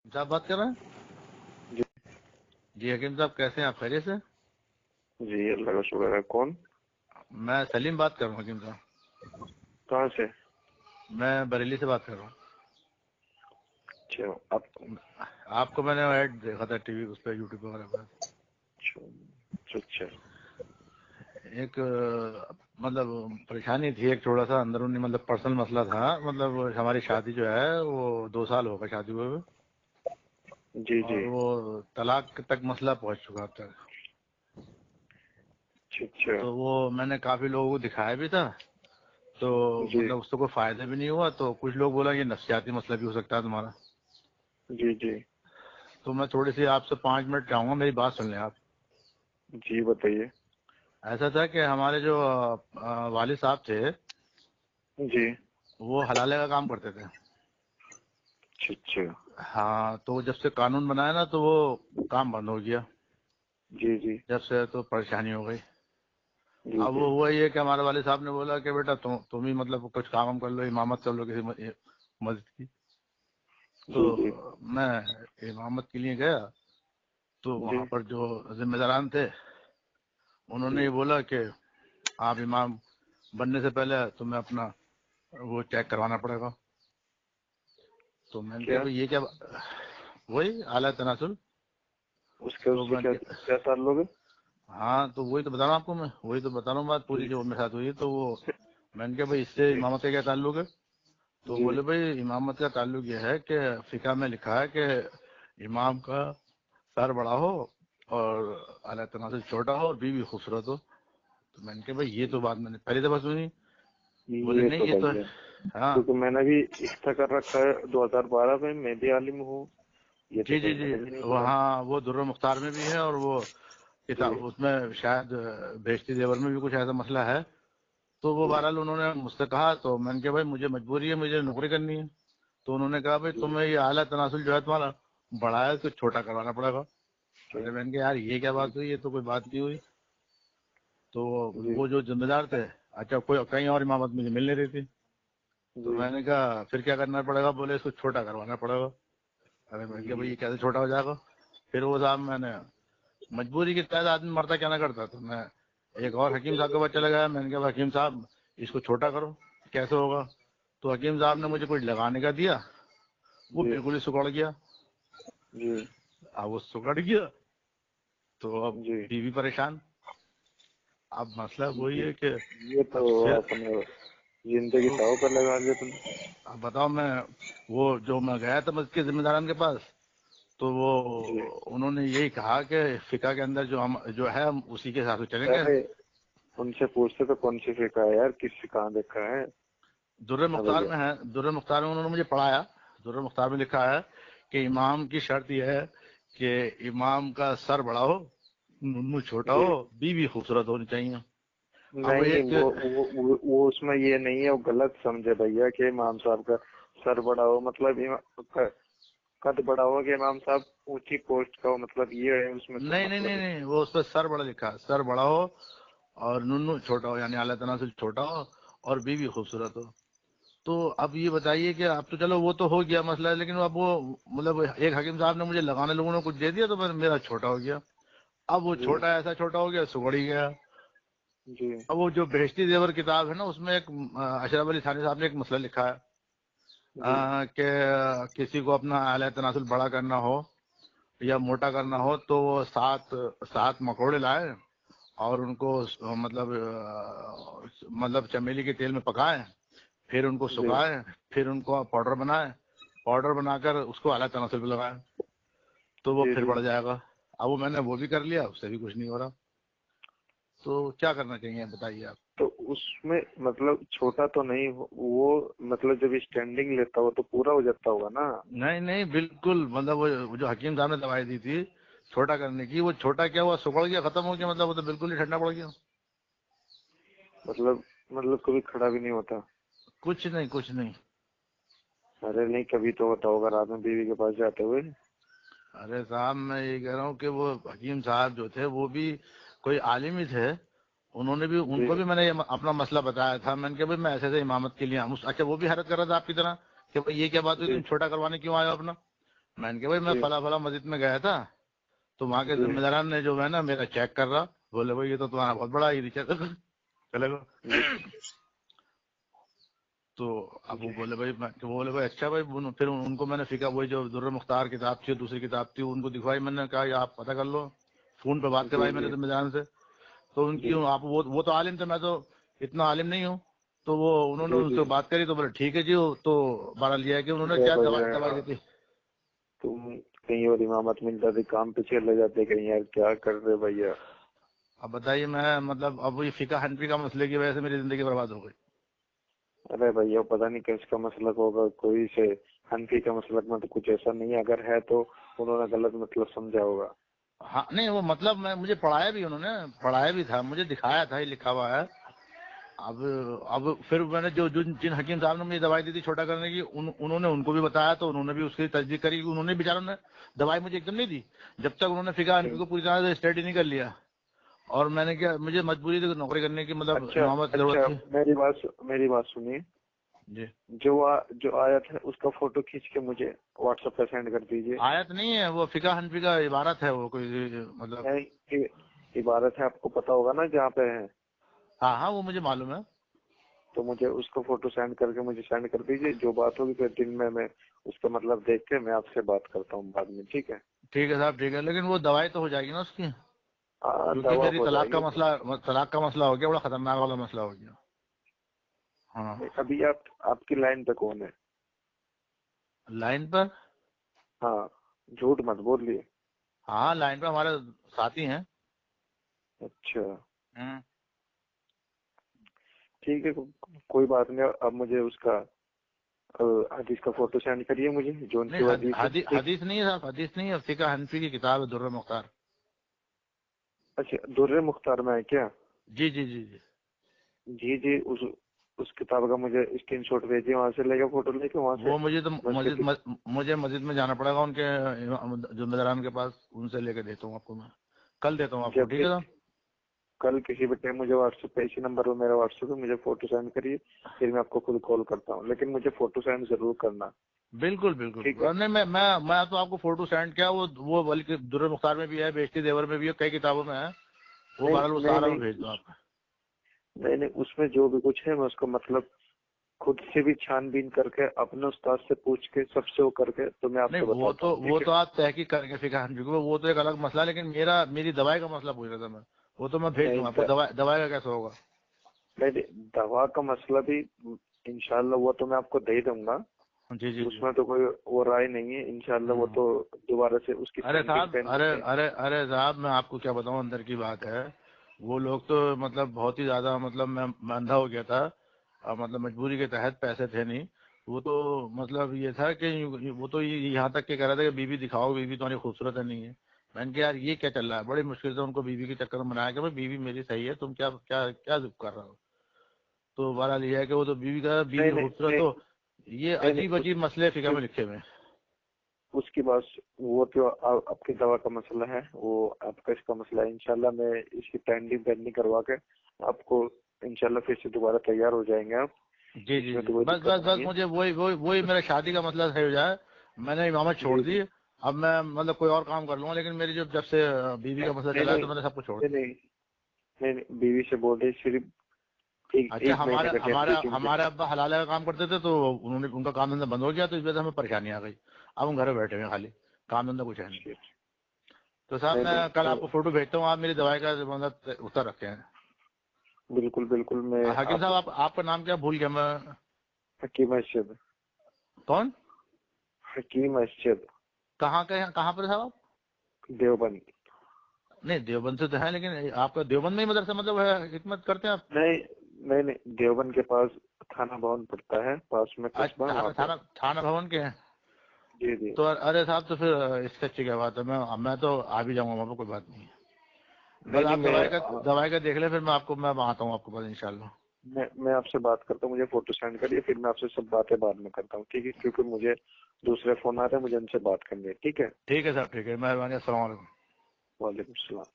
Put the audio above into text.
साहब बात कर रहे हैं? जी जी हकीम साहब, कैसे हैं आप? खैरियत से? जी, अल्लाह का शुक्र है। कौन? मैं सलीम बात कर रहा हूँ हकीम साहब। कहाँ से? मैं बरेली से बात कर रहा हूँ। अच्छा, आप? आपको मैंने ऐड देखा था टीवी उस पर, यूट्यूब वगैरह पर। अच्छा, एक मतलब परेशानी थी, एक थोड़ा सा अंदरूनी मतलब पर्सनल मसला था। मतलब हमारी शादी जो है वो 2 साल हो गए शादी हुए हुए, जी जी। और वो तलाक तक मसला पहुंच चुका अब तक। अच्छा तो वो मैंने काफी लोगों को दिखाया भी था, तो जी मतलब उससे कोई फायदा भी नहीं हुआ। तो कुछ लोग बोला ये नफ्सियाती मसला भी हो सकता है तुम्हारा। जी जी तो मैं थोड़ी सी आपसे 5 मिनट चाहूंगा, मेरी बात सुन लें आप। जी, बताइए। ऐसा था कि हमारे जो वालिद साहब थे, जी। वो हलाले का काम करते थे। अच्छा अच्छा। हाँ, तो जब से कानून बनाया ना, तो वो काम बंद हो गया। जी जी जब से तो परेशानी हो गई। जी अब जी वो हुआ ये कि हमारे वाले साहब ने बोला कि बेटा तुम ही मतलब कुछ काम वाम कर लो, इमामत कर लो किसी मस्जिद की। जी जी तो मैं इमामत के लिए गया, तो जी वहाँ पर जो जिम्मेदारान थे, उन्होंने जी ये बोला कि आप इमाम बनने से पहले तुम्हें अपना वो चेक करवाना पड़ेगा। तो मैंने कहा क्या? भाई ये क्या, वही आला तनासुल। उसके तो उससे मैं, क्या क्या ताल्लुक है? हाँ तो वही तो बता रहा हूँ आपको, मैं वही तो बता रहा हूँ बात पूरी जी जो मेरे साथ हुई। तो वो मैंने कहा भाई इससे जी इमामत का क्या ताल्लुक है? तो जी बोले भाई इमामत का ताल्लुक ये है कि फिका में लिखा है कि इमाम का सर बड़ा हो और आला तनासुल छोटा हो और बीवी खूबसूरत हो। तो मैंने कहा भाई ये तो बात मैंने पहली दफा सुनी। बोले ये नहीं तो ये तो है। भैया, हाँ क्योंकि मैंने भी इफ्ता कर रखा है 2012 में, मैं भी आलिम हूँ। ये तो जी जी कहीं जी, मैंने भी नहीं सुना। वहाँ वो दुर्र मुख्तार में भी है, और वो जी किताब उसमें शायद बेशती जेवर में भी कुछ ऐसा मसला है। तो वो बहरहाल उन्होंने मुझसे कहा, तो मैंने कहा भाई मुझे मजबूरी है, मुझे नौकरी करनी है। तो उन्होंने कहा भाई जी तुम्हें ये आला तनासुल जो है तुम्हारा बड़ा है, तो छोटा करवाना पड़ेगा। जी अरे मैंने कहा यार ये क्या बात हुई, ये तो कोई बात नहीं हुई। तो जी वो जो जिम्मेदार थे, अच्छा कोई कहीं और इमामत मुझे मिल नहीं रही थी। तो जी मैंने कहा फिर क्या करना पड़ेगा? बोले इसको छोटा करवाना पड़ेगा। अरे मैंने कहा भाई ये कैसे छोटा हो जाएगा? फिर वो साहब, मैंने मजबूरी के तहत आदमी मरता क्या ना करता। तो मैं एक और हकीम साहब के पास चला गया। मैंने कहा हकीम साहब इसको छोटा करो, कैसे होगा? तो हकीम साहब ने मुझे कुछ लगाने का दिया, वो जी बिल्कुल ही सुखड़ गया। जी अब वो सुखड़ गया तो अब जी बीवी परेशान। अब मसला वही जी। है कि ये तो अब से, अपने जिंदगी तो ताव पर लगा दिया तुम। अब बताओ, मैं वो जो मैं गया था मस्जिद के जिम्मेदारान के पास, तो वो जी। उन्होंने यही कहा कि फिका के अंदर जो हम जो है हम उसी के हिसाब से चलेंगे। अरे, उनसे पूछते तो कौन सी फिका है यार, किससे कहाँ देखा है? दुर्र हाँ मुख्तार भैया। में है, दुर्र मुख्तार में उन्होंने मुझे पढ़ाया। दुर्र मुख्तार में लिखा है कि इमाम की शर्त यह है कि इमाम का सर बड़ा हो, मुंह छोटा जी। हो, बीवी खूबसूरत होनी चाहिए। अब नहीं, एक, वो उसमें ये नहीं है, वो गलत समझे भैया कि इमाम साहब का सर बड़ा हो मतलब कद बड़ा हो कि इमाम साहब ऊंची पोस्ट का हो, मतलब ये है उसमें नहीं नहीं नहीं मतलब। नहीं, वो उस पर सर बड़ा लिखा है, सर बड़ा हो और नुन्नू छोटा हो, यानी आला तनासुल छोटा हो और बीवी खूबसूरत हो। तो अब ये बताइए कि अब तो चलो वो तो हो गया मसला, लेकिन अब वो मतलब एक हकीम साहब ने मुझे लगाने लोगों ने कुछ दे दिया, तो मेरा छोटा हो गया। अब वो जी छोटा ऐसा छोटा हो गया, सुगड़ ही गया। जी अब वो जो बेहश्ती जेवर किताब है ना, उसमें एक अशरफ अली थानी साहब ने एक मसला लिखा है जी कि किसी को अपना आला तनासुल बड़ा करना हो या मोटा करना जी हो, तो वो सात सात मकोड़े लाए और उनको मतलब चमेली के तेल में पकाए, फिर उनको जी सुखाए, फिर उनको पाउडर बनाए, पाउडर बनाकर उसको आला तनासुल पे लगाए, तो वो जी फिर जी। बढ़ जाएगा। अब वो मैंने वो भी कर लिया, उससे भी कुछ नहीं हो रहा। तो क्या करना चाहिए बताइए आप। तो उसमें मतलब छोटा तो नहीं वो, मतलब जब स्टैंडिंग लेता हो तो पूरा हो जाता होगा ना? नहीं नहीं, बिल्कुल मतलब वो जो हकीम साहब ने दवाई दी थी छोटा करने की, वो छोटा क्या हुआ, सुखड़ गया, खत्म हो गया, मतलब वो तो बिल्कुल ही ठंडा पड़ गया। मतलब कभी खड़ा भी नहीं होता? कुछ नहीं कुछ नहीं। अरे नहीं, कभी तो होता होगा रात में बीवी के पास जाते हुए। अरे साहब मैं ये कह रहा हूँ कि वो हकीम साहब जो थे वो भी कोई आलिम ही थे। उन्होंने भी, जी उनको भी मैंने ये अपना मसला बताया था। मैंने कहा भाई मैं ऐसे ऐसे इमामत के लिए अच्छा वो भी हैरत कर रहा था आपकी तरह कि भाई ये क्या बात हुई, जी तुम छोटा करवाने क्यों आए हो अपना? मैंने कहा भाई मैं जी। फला फला मस्जिद में गया था, तो वहाँ के जी। जिम्मेदारान ने जो है ना मेरा चेक कर रहा, बोले भाई ये तो तुम्हारा बहुत बड़ा ही रिचार्ज चलेगा। जी। तो अब वो जी। बोले भाई तो बोले भाई अच्छा भाई फिर उनको मैंने फिका वही जो दुर्र मुख्तार किताब थी, दूसरी किताब थी, उनको दिखवाई। मैंने कहा ये आप पता कर लो, फोन पे बात जी। करवाई मैंने जी। जिम्मेदारान से। तो उनकी जी। आप वो तो आलिम थे, मैं तो इतना आलिम नहीं हूँ। तो वो उन्होंने जी। उनसे जी। बात करी तो बोले ठीक है जी। तो बहरहाल ये है कि उन्होंने जय क्या बजरंग। दवाई दी थी। तुम कहीं और इमामत मिल जाती, काम पे चले जाते कहीं, यार क्या कर रहे भैया। अब बताइए, मैं मतलब अब ये फिका हनफी का मसले की वजह से मेरी जिंदगी बर्बाद हो गई। अरे भैया पता नहीं किसका मसलक होगा, कोई से हनफी का मसलक में तो कुछ ऐसा नहीं है, अगर है तो उन्होंने गलत मतलब समझा होगा। हाँ नहीं, वो मतलब मैं मुझे पढ़ाया भी, उन्होंने पढ़ाया भी था, मुझे दिखाया था, ये लिखा हुआ है। अब फिर मैंने जो जिन हकीम साहब ने मुझे दवाई दी थी छोटा करने की, उन्होंने उनको भी बताया, तो उन्होंने भी उसकी तस्दीक करी। उन्होंने बेचारों ने दवाई मुझे एकदम नहीं दी जब तक उन्होंने फिका हनफी को पूरी तरह से स्टडी नहीं कर लिया। और मैंने क्या, मुझे मजबूरी थी नौकरी करने की, मतलब अच्छा। इमामत की जरूरत अच्छा, थी। मेरी बात सुनिए। जी। जो आयत है उसका फोटो खींच के मुझे व्हाट्सएप पे सेंड कर दीजिए। आयत नहीं है वो, फिका हनफी का इबारत है वो, कोई मतलब। नहीं, इबारत है, आपको पता होगा ना जहाँ पे है। हाँ हाँ, वो मुझे मालूम है। तो मुझे उसका फोटो सेंड करके मुझे सेंड कर दीजिए। जो बात होगी फिर दिन में मैं उसका मतलब देख के मैं आपसे बात करता हूँ बाद में, ठीक है। ठीक है साहब, ठीक है, लेकिन वो दवाई तो हो जाएगी ना उसकी, हाँ, क्योंकि दवा मेरी हो तलाक का जाएगी। मसला, तलाक का मसला हो गया, बड़ा खतरनाक वाला मसला हो गया। हाँ। अभी आपकी लाइन पे कौन है? लाइन पर? हाँ, झूठ मत बोलिए। हाँ, लाइन पर हमारे साथी हैं। अच्छा, हम्म। ठीक है, कोई बात नहीं। अब मुझे उसका हदीस का फोटो सेंड करिए मुझे, जो नहीं, उनकी हदीस है, ठीक। हदीस नहीं है साहब, हदीस नहीं है, फिका हनफी की किताब है दुर्र मुख्तार। अच्छा, दुर्रे मुख्तार में है क्या? जी जी जी जी। जी जी, उस किताब का मुझे स्क्रीनशॉट भेजिए, वहां से लेगा, फोटो लेके वहां से वो मुझे तो मैं उसके मुझे मस्जिद में जाना पड़ेगा, उनके जिम्मेदारान के पास, उनसे लेके देता हूँ आपको मैं। कल देता हूँ आपको, जब ठीक भी है साहब। कल किसी भी टाइम मुझे व्हाट्सएप पे, इसी नंबर पर मेरा व्हाट्सएप है, मुझे फोटो सेंड करिए, फिर मैं आपको खुद कॉल करता हूँ, लेकिन मुझे फोटो सेंड जरूर करना। बिल्कुल बिल्कुल ठीक है। बिल्कुल। नहीं, मैं तो आपको फोटो सेंड किया, वो बल्कि दुर्र मुख्तार में भी है, बेशती देवर में भी है, कई किताबों में है वो। नहीं बहरहाल वो नहीं सारा मैं नहीं, भेज दूँ आपको। नहीं नहीं, उसमें जो भी कुछ है मैं उसको मतलब खुद से भी छानबीन करके, अपने उस्ताद से पूछ के, सबसे वो करके तो मैं नहीं, आपको बताता हूँ, वो ठीक है। तो आप तहकीक करेंगे फिका हनफी को, वो तो एक अलग मसला है, लेकिन मेरी दवाई का मसला पूछ रहा था मैं। वो तो मैं भेज नहीं दूंगा आपको, दवाई का कैसे होगा। नहीं, दवा का मसला भी इंशाल्लाह वो तो मैं आपको दे दूंगा। जी जी जी। उसमें तो कोई वो राय नहीं है, इंशाल्लाह वो हम्म। तो दोबारा से उसकी अरे पेंटिंग साहब, पेंटिंग अरे पे। अरे अरे साहब, मैं आपको क्या बताऊं, अंदर की बात है। वो लोग तो मतलब बहुत ही ज्यादा, मतलब मैं अंधा हो गया था। मतलब मजबूरी के तहत, पैसे थे नहीं। वो तो मतलब ये था कि वो तो यहाँ तक के कह रहा था कि बीवी दिखाओ, बीवी तुम्हारी खूबसूरत है नहीं है। मैंने कहा यार ये क्या चल रहा है, बड़ी मुश्किल से उनको बीवी के चक्कर में बनाया कि भाई बीवी मेरी सही है, तुम क्या क्या क्या जिद कर रहे हो। तो बहरहाल ये है कि वो तो बीवी का, नहीं बीवी नहीं खूबसूरत नहीं हो। ये नहीं नहीं, अजीब अजीब मसले फिक्र में लिखे हुए हैं। उसकी बात, वो तो आपकी दवा का मसला है, वो आपका इसका मसला है। इंशाल्लाह मैं इसकी पेंडिंग पेंडिंग करवा के आपको इंशाल्लाह फिर से दोबारा तैयार हो जाएंगे आप। जी जी इसमें जी, तो कोई बस दिक्कत बस बस नहीं है। मुझे वही मेरा शादी का मसला सही हो जाए। मैंने इमामत छोड़ जी दी। जी। अब मैं मतलब कोई और काम कर लूंगा, लेकिन मेरी जब से बीवी का मसला नहीं चला है नहीं तो मैंने सब कुछ छोड़ नहीं दिया। नहीं नहीं नहीं, बीवी से बोल रहे सिर्फ अच्छा, एक महीने का टाइम दीजिए मुझे। हमारे अब्बा हलाले का काम करते थे, तो उनका काम धंधा बंद हो गया, तो इस वजह से हमें परेशानी आ गई। अब हम घर में बैठे हुए हैं, खाली काम धंधा कुछ है नहीं। तो साहब नहीं मैं नहीं, कल आपको फोटो भेजता हूँ, आप मेरी दवाई का मतलब उत्तर रखे हैं। बिल्कुल बिल्कुल, मैं हकीम आप साहब, आपका नाम क्या, भूल गया मैं। हकीम अरशद। कौन? हकीम अरशद, कहाँ के हैं, कहाँ पर साहब आप? देवबंद। नहीं, देवबंद से तो है, लेकिन आपका देवबंद में ही मदरसा मतलब है, हिकमत करते हैं आप? नहीं नहीं नहीं, देवबंद के पास थाना भवन पड़ता है, पास में कस्बा अच्छा, वहाँ थाना पे। थाना थाना भवन के हैं। जी जी। तो अरे साहब, तो फिर इससे अच्छी क्या बात है, मैं तो आ भी जाऊंगा वहाँ पे, कोई बात नहीं है। नहीं बस नहीं, आप दवाई का देख ले, फिर मैं आता हूँ आपके पास इंशाल्लाह। मैं आपसे बात करता हूँ, मुझे फोटो सेंड करिए, फिर मैं आपसे सब बातें बाद में करता हूँ, ठीक है, क्योंकि मुझे दूसरे फोन आ रहे हैं, मुझे उनसे बात करनी है, ठीक है। ठीक है साहब, ठीक है, मेहरबानी, अस्सलाम वालेकुम। वालेकुम सलाम।